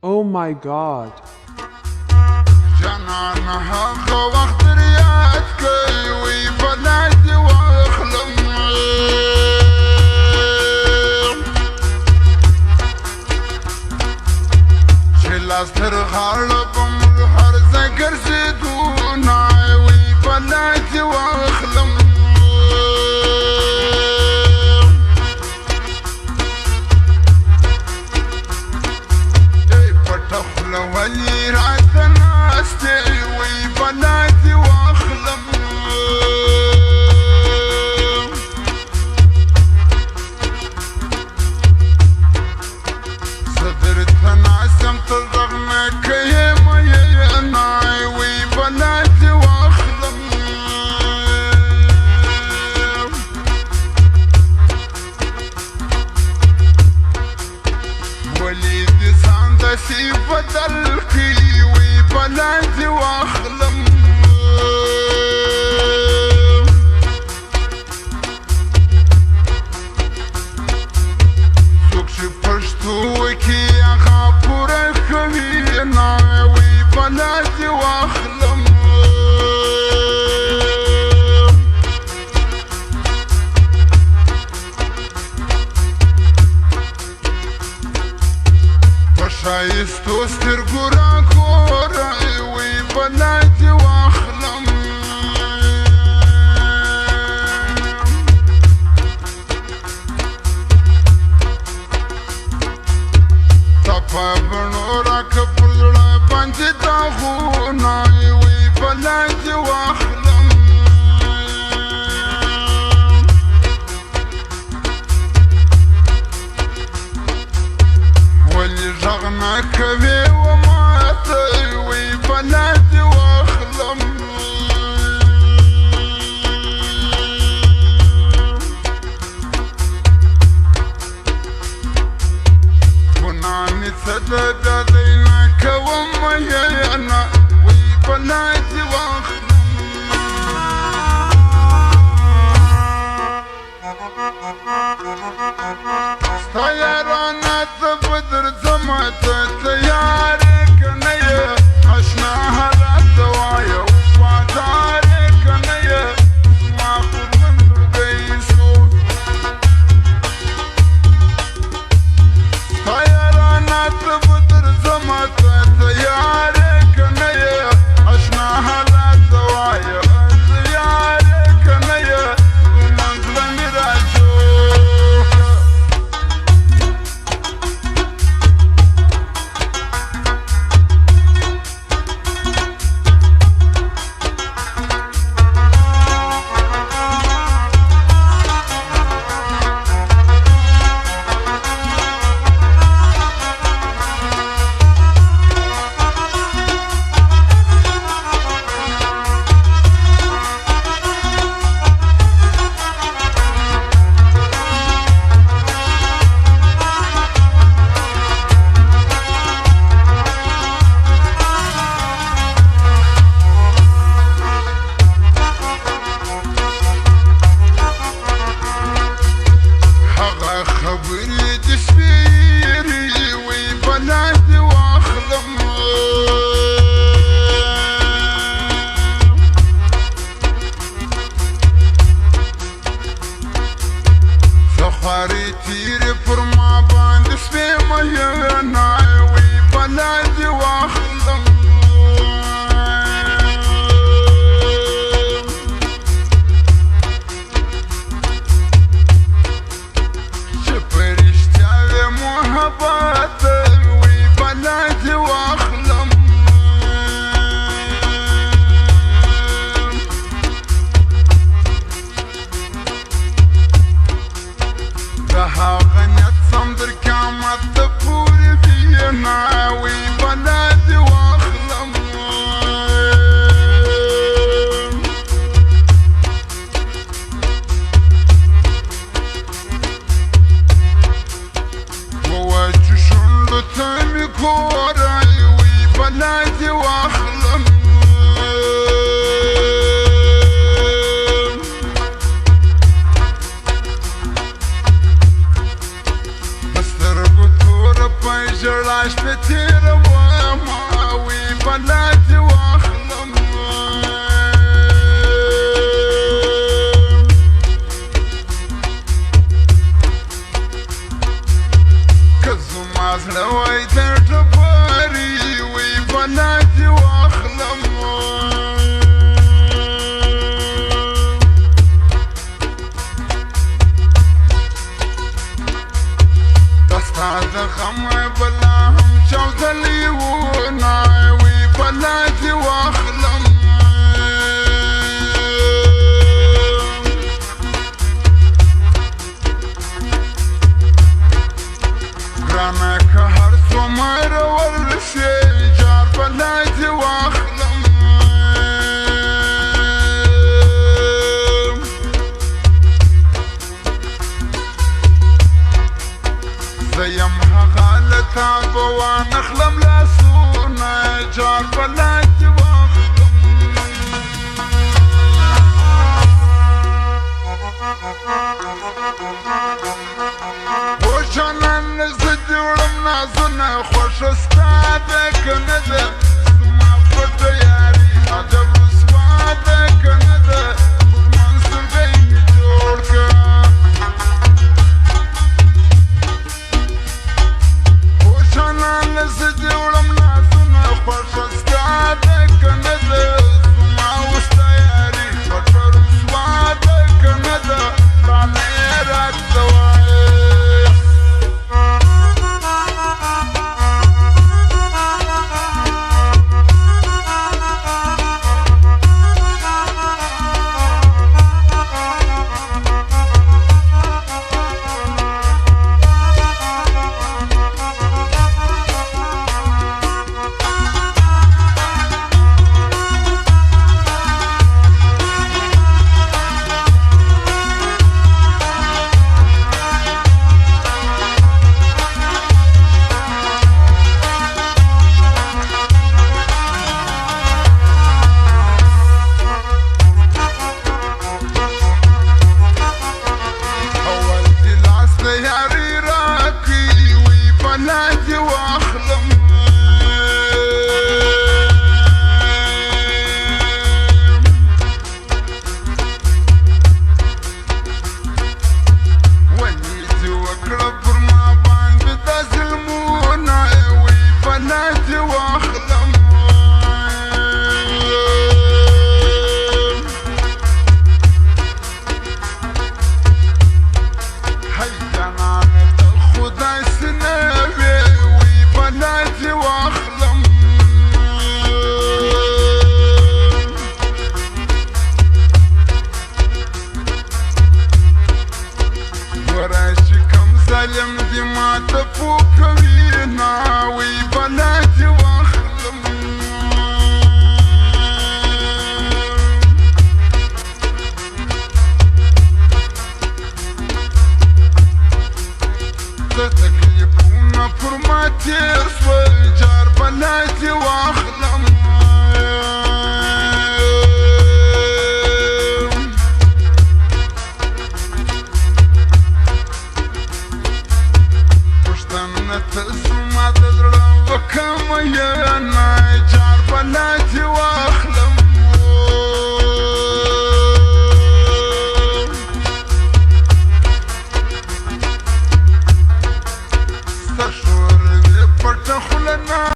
Oh my god. جنانها وقت رياتك ويبلدي واخلم شلاستر غالبم الحرز قرزدونا ويبلدي واخلم ولي رات الناس تعوي بناتي واخلم صدرت ناسم تضغمك يما يناي وبناتي واخلم وليدي ساندسي بدلكي وبناتي واخلم سوق شفشتوكي يا غابورة خوينا وبناتي واخلم شايستو سترقورا كورا وبناتي واخلم طفا بنورك بلولا بانتي تاخونا وبناتي واخلم واللي رغمك بي ومات وبناتي واخلم ونعني سدد دينك وميانا وبناتي واخلم طيرانات بدر زمت تيارك نية عشناها للدوايا وبعدارك نية ما خذ من القيسون طيرانات بدر زمت تيارك نية عشناها للدوايا تيارك نية ومنزل مراجو روما وي بلاتي واخلم كزو مازل ويتر تباري وي بلاتي واخلم هذا خم بلا هم شوت اللي وناوي بلاتي واخلم رانك هرس ومر والشي جار بلاتي واخلم زيمها غالتها بوان اخلم لاسونا جار بلاتي واخلم وشانا نزدي ورمنا زنا خوش استاذك ندى سما فتيا